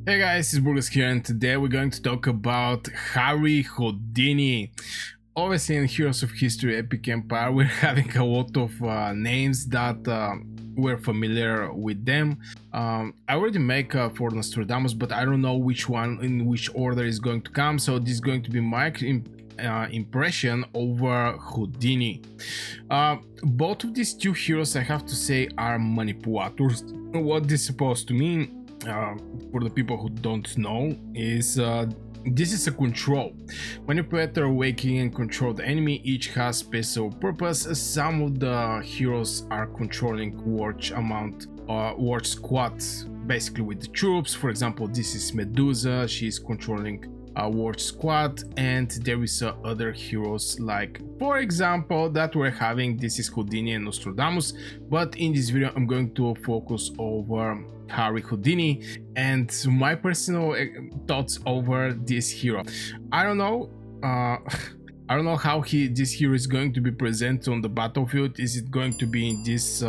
Hey guys, it's Burgers here, and today we're going to talk about Harry Houdini. Obviously, in Heroes of History Epic Empire, we're having a lot of names that we're familiar with them. I already make for Nostradamus, but I don't know which one in which order is going to come, so this is going to be my impression over Houdini. Both of these two heroes, I have to say, are manipulators. What this is supposed to mean, for the people who don't know, is this is a control. Manipulator, awaken and control the enemy. Each has special purpose. Some of the heroes are controlling large amount large squads, basically with the troops. For example, this is Medusa. She's controlling a large squad, and there is other heroes, like for example that we're having. This is Houdini and Nostradamus, but in this video I'm going to focus over Harry Houdini and my personal thoughts over this hero. I don't know I don't know how this hero is going to be presented on the battlefield. Is it going to be in this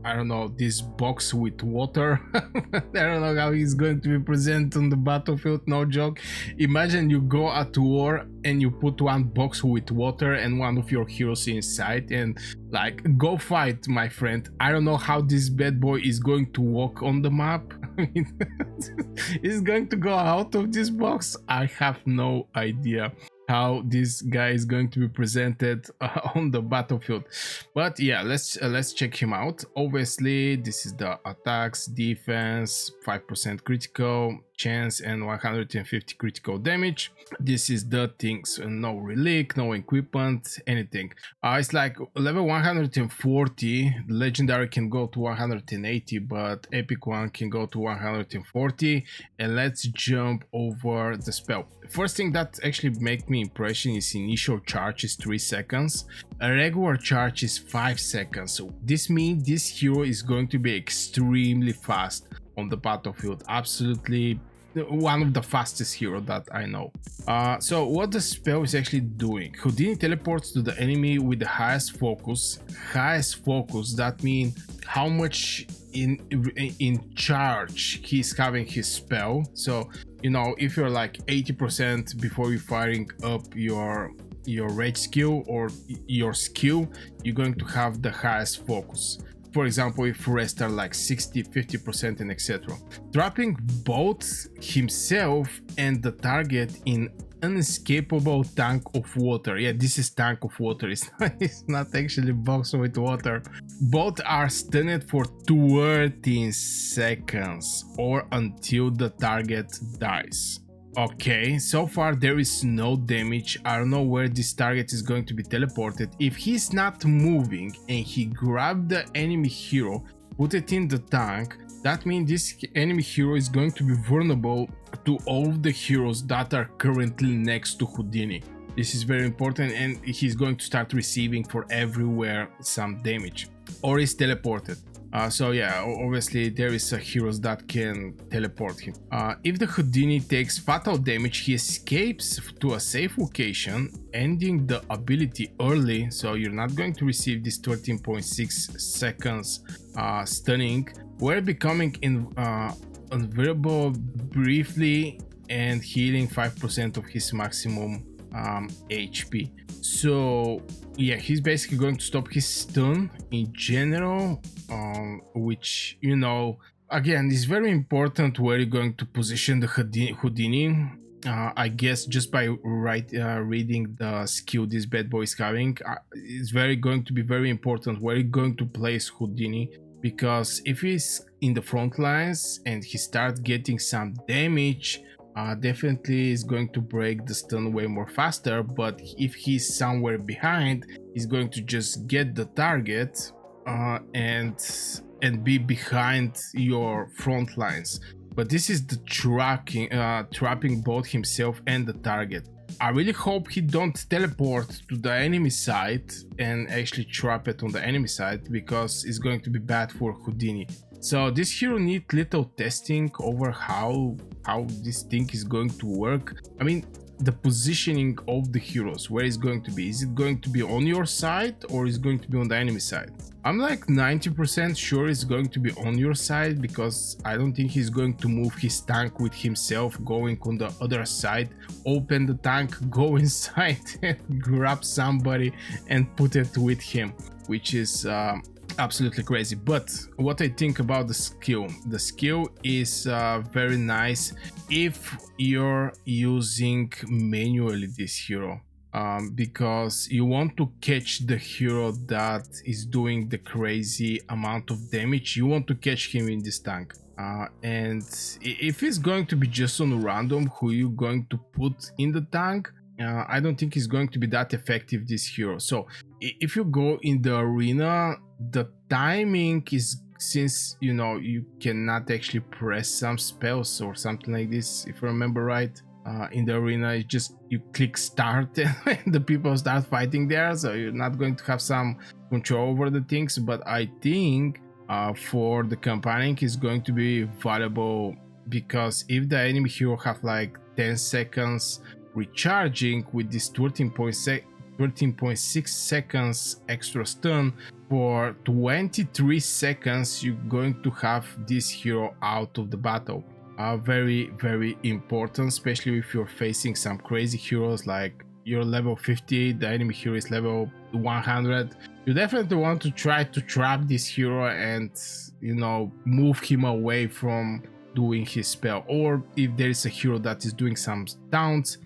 I don't know, this box with water? I don't know how he's going to be present on the battlefield, no joke. Imagine you go at war and you put one box with water and one of your heroes inside and like, go fight, my friend. I don't know how this bad boy is going to walk on the map. I mean, is going to go out of this box? I have no idea how this guy is going to be presented on the battlefield. But yeah, let's check him out. Obviously, this is the attacks, defense, 5% critical chance and 150 critical damage. This is the things: no relic, no equipment, anything. It's like level 140. Legendary can go to 180, but epic one can go to 140. And let's jump over the spell. First thing that actually make me impression is initial charge is 3 seconds. A regular charge is 5 seconds. So this means this hero is going to be extremely fast on the battlefield. Absolutely one of the fastest hero that I know. So what the spell is actually doing: Houdini teleports to the enemy with the highest focus. That means how much in charge he's having his spell. So you know, if you're like 80% before you firing up your rage skill or your skill, you're going to have the highest focus. For example, if rest are like 60, 50% and etc. Trapping both himself and the target in unescapable tank of water. Yeah, this is tank of water. It's not actually box with water. Both are stunned for 13 seconds or until the target dies. Okay, so far there is no damage. I don't know where this target is going to be teleported. If he's not moving and he grabbed the enemy hero, put it in the tank, that means this enemy hero is going to be vulnerable to all of the heroes that are currently next to Houdini. This is very important, and he's going to start receiving for everywhere some damage, or is teleported. So yeah, obviously there is heroes that can teleport him. If the Houdini takes fatal damage, he escapes to a safe location, ending the ability early, so you're not going to receive this 13.6 seconds stunning, while becoming invulnerable briefly and healing 5% of his maximum HP. So yeah, he's basically going to stop his stun in general, which, you know, again, is very important where you're going to position the Houdini. I guess just by reading the skill this bad boy is having, it's going to be very important where you're going to place Houdini, because if he's in the front lines and he starts getting some damage, definitely is going to break the stun way more faster. But if he's somewhere behind, he's going to just get the target and be behind your front lines. But this is the trapping both himself and the target. I really hope he don't teleport to the enemy side and actually trap it on the enemy side, because it's going to be bad for Houdini. So this hero needs little testing over how this thing is going to work. I mean, the positioning of the heroes, where it's going to be. Is it going to be on your side or is it going to be on the enemy side? I'm like 90% sure it's going to be on your side, because I don't think he's going to move his tank with himself going on the other side, open the tank, go inside and grab somebody and put it with him, which is absolutely crazy. But what I think about the skill is very nice if you're using manually this hero, because you want to catch the hero that is doing the crazy amount of damage. You want to catch him in this tank, and if it's going to be just on random who you going to put in the tank, I don't think it's going to be that effective, this hero. So if you go in the arena, the timing is, since you know you cannot actually press some spells or something like this, if I remember right, in the arena it's just you click start and the people start fighting there, so you're not going to have some control over the things. But I think for the campaigning is going to be valuable, because if the enemy hero have like 10 seconds recharging with this 13.6 seconds extra stun, for 23 seconds you're going to have this hero out of the battle. Very important, especially if you're facing some crazy heroes, like you're level 50, the enemy hero is level 100. You definitely want to try to trap this hero and, you know, move him away from doing his spell. Or if there is a hero that is doing some taunts,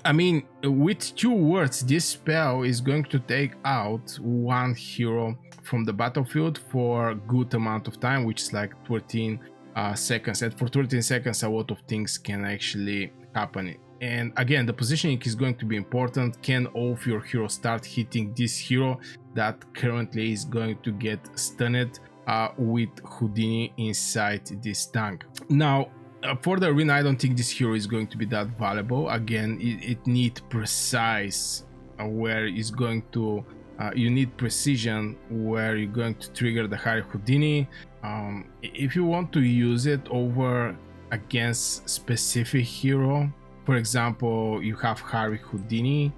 I mean, with 2 words, this spell is going to take out 1 hero from the battlefield for a good amount of time, which is like 13 seconds. And for 13 seconds, a lot of things can actually happen. And again, the positioning is going to be important. Can all of your heroes start hitting this hero that currently is going to get stunned with Houdini inside this tank? Now, for the arena, I don't think this hero is going to be that valuable. Again, it needs precise where it's going to, you need precision where you're going to trigger the Harry Houdini. If you want to use it over against specific hero, for example, you have Harry Houdini,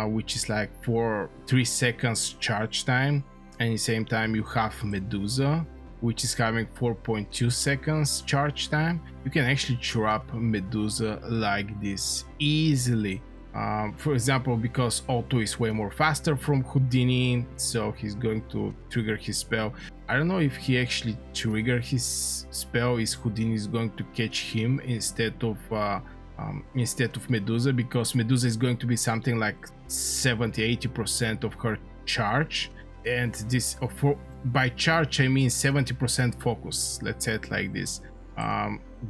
which is like for 3 seconds charge time, and at the same time you have Medusa, which is having 4.2 seconds charge time. You can actually trap Medusa like this easily. For example, because auto is way more faster from Houdini, so he's going to trigger his spell. I don't know if he actually trigger his spell, is Houdini is going to catch him instead of Medusa, because Medusa is going to be something like 70-80% of her charge, and this by charge I mean 70% focus, let's say it like this.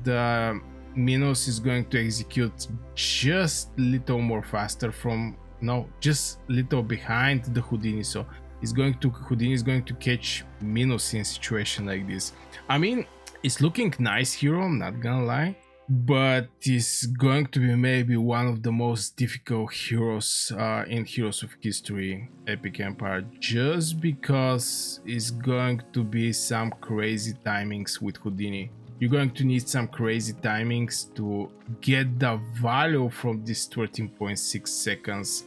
The Minos is going to execute just little more faster from, no, just little behind the Houdini, so Houdini is going to catch Minos in a situation like this. I mean, it's looking nice hero, I'm not gonna lie, but it's going to be maybe one of the most difficult heroes in Heroes of History Epic Empire, just because it's going to be some crazy timings with Houdini. You're going to need some crazy timings to get the value from this 13.6 seconds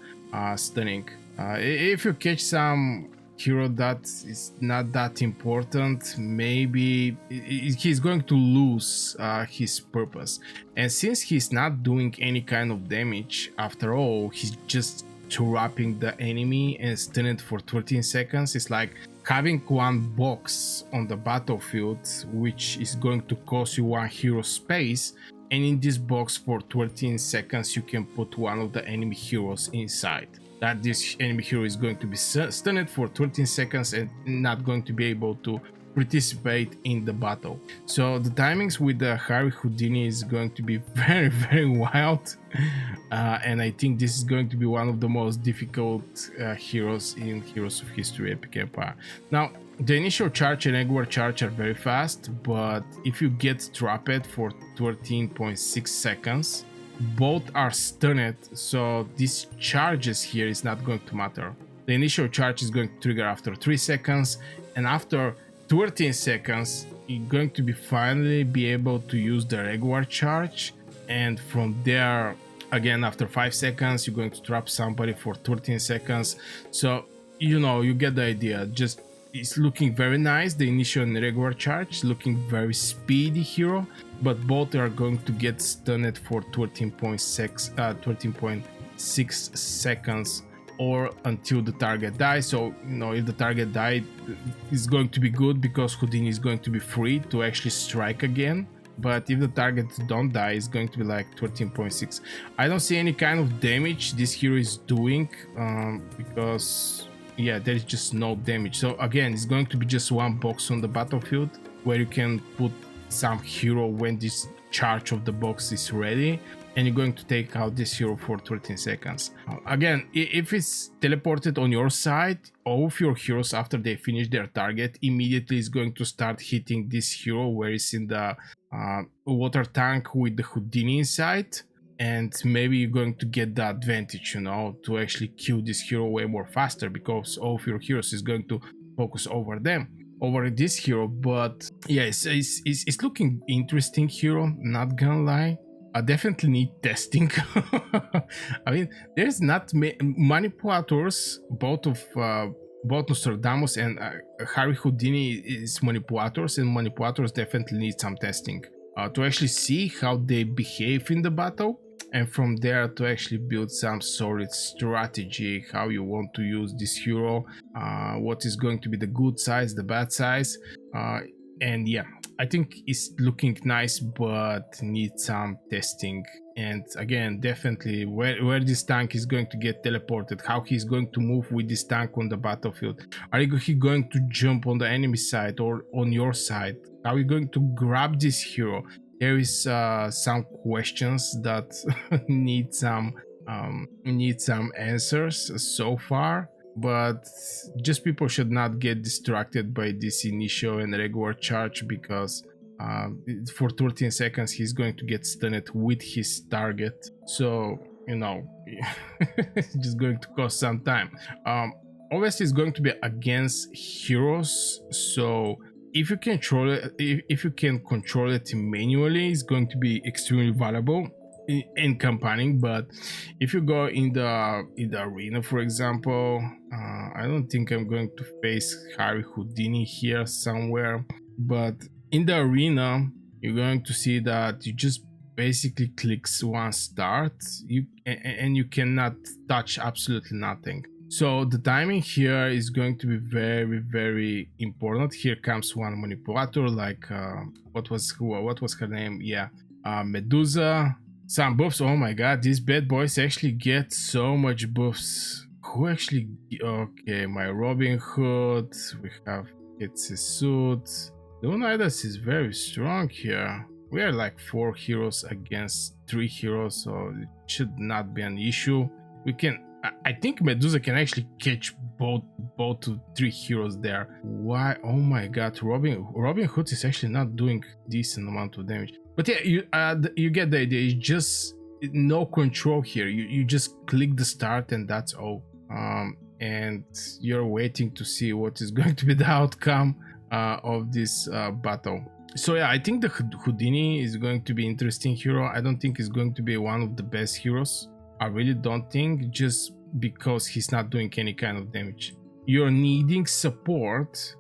stunning. If you catch some hero that is not that important, maybe he's going to lose his purpose. And since he's not doing any kind of damage, after all, he's just trapping the enemy and stunning for 13 seconds. It's like having one box on the battlefield, which is going to cost you 1 hero space, and in this box for 13 seconds you can put one of the enemy heroes inside. That this enemy hero is going to be stunned for 13 seconds and not going to be able to participate in the battle. So the timings with the Harry Houdini is going to be very wild, and I think this is going to be one of the most difficult heroes in Heroes of History Epic Empire. Now, the initial charge and Egg charge are very fast, but if you get trapped for 13.6 seconds, both are stunned, so these charges here is not going to matter. The initial charge is going to trigger after 3 seconds, and after 13 seconds you're going to be finally be able to use the regular charge, and from there Again, after 5 seconds, you're going to trap somebody for 13 seconds. So, you know, you get the idea. Just it's looking very nice. The initial and regular charge looking very speedy hero, but both are going to get stunned for 13.6 seconds or until the target dies. So, you know, if the target died, it's going to be good because Houdini is going to be free to actually strike again. But if the targets don't die, it's going to be like 13.6. I don't see any kind of damage this hero is doing because yeah, there is just no damage. So again, it's going to be just one box on the battlefield where you can put some hero when this charge of the box is ready, and you're going to take out this hero for 13 seconds. Again, if it's teleported on your side, all of your heroes after they finish their target immediately is going to start hitting this hero where it's in the water tank with the Houdini inside, and maybe you're going to get the advantage, you know, to actually kill this hero way more faster because all of your heroes is going to focus over this hero. But yeah, it's looking interesting hero, not gonna lie. I definitely need testing. I mean, there's not manipulators, both Nostradamus and Harry Houdini is manipulators, and manipulators definitely need some testing to actually see how they behave in the battle, and from there to actually build some solid strategy, how you want to use this hero, what is going to be the good size, the bad size, and yeah, I think it's looking nice, but needs some testing. And again, definitely where this tank is going to get teleported, how he's going to move with this tank on the battlefield. Are you going to jump on the enemy side or on your side? How are you going to grab this hero? There is some questions that need some answers so far. But just people should not get distracted by this initial and regular charge because for 13 seconds he's going to get stunned with his target. So, you know, it's just going to cost some time. Obviously, it's going to be against heroes, so if you can control it manually, it's going to be extremely valuable in campaigning. But if you go in the arena, for example, I don't think I'm going to face Harry Houdini here somewhere, but in the arena you're going to see that you just basically clicks one start, and you cannot touch absolutely nothing. So the timing here is going to be very, very important. Here comes one manipulator, like what was her name? Yeah, Medusa. Some buffs. Oh my god, these bad boys actually get so much buffs. Who actually? Okay, my Robin Hood. We have it's a suit. Leonidas is very strong here. We are like 4 heroes against 3 heroes, so it should not be an issue. We can. I think Medusa can actually catch both 3 heroes there. Why? Oh my god, Robin Hood is actually not doing decent amount of damage. But yeah, you get the idea. It's just no control here. You just click the start and that's all. And you're waiting to see what is going to be the outcome of this battle. So yeah, I think the Houdini is going to be interesting hero. I don't think it's going to be one of the best heroes. I really don't think, just because he's not doing any kind of damage. You're needing support,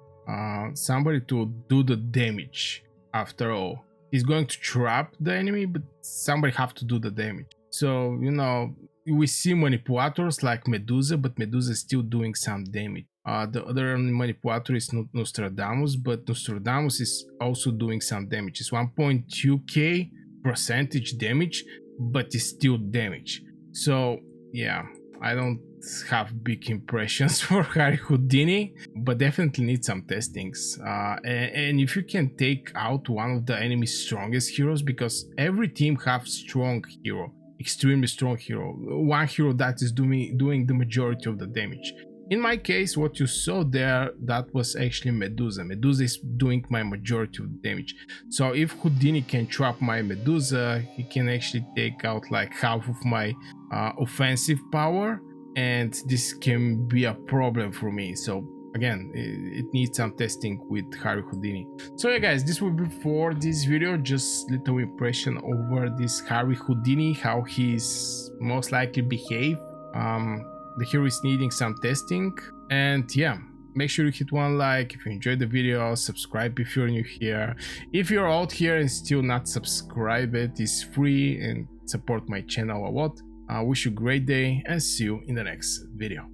somebody to do the damage. After all, he's going to trap the enemy, but somebody have to do the damage. So, you know, we see manipulators like Medusa, but Medusa is still doing some damage. The other manipulator is Nostradamus, but Nostradamus is also doing some damage. It's 1.2k percentage damage, but it's still damage. So yeah, I don't have big impressions for Harry Houdini, but definitely need some testings. And if you can take out one of the enemy's strongest heroes, because every team have strong hero, extremely strong hero, one hero that is doing the majority of the damage. In my case, what you saw there, that was actually Medusa. Medusa is doing my majority of the damage. So if Houdini can trap my Medusa, he can actually take out like half of my offensive power, and this can be a problem for me. So again, it needs some testing with Harry Houdini. So yeah guys, this will be for this video, just little impression over this Harry Houdini, how he's most likely behave. The hero is needing some testing, and yeah, make sure you hit one like if you enjoyed the video, subscribe if you're new here. If you're out here and still not subscribed, it is free and support my channel a lot. I wish you a great day and see you in the next video.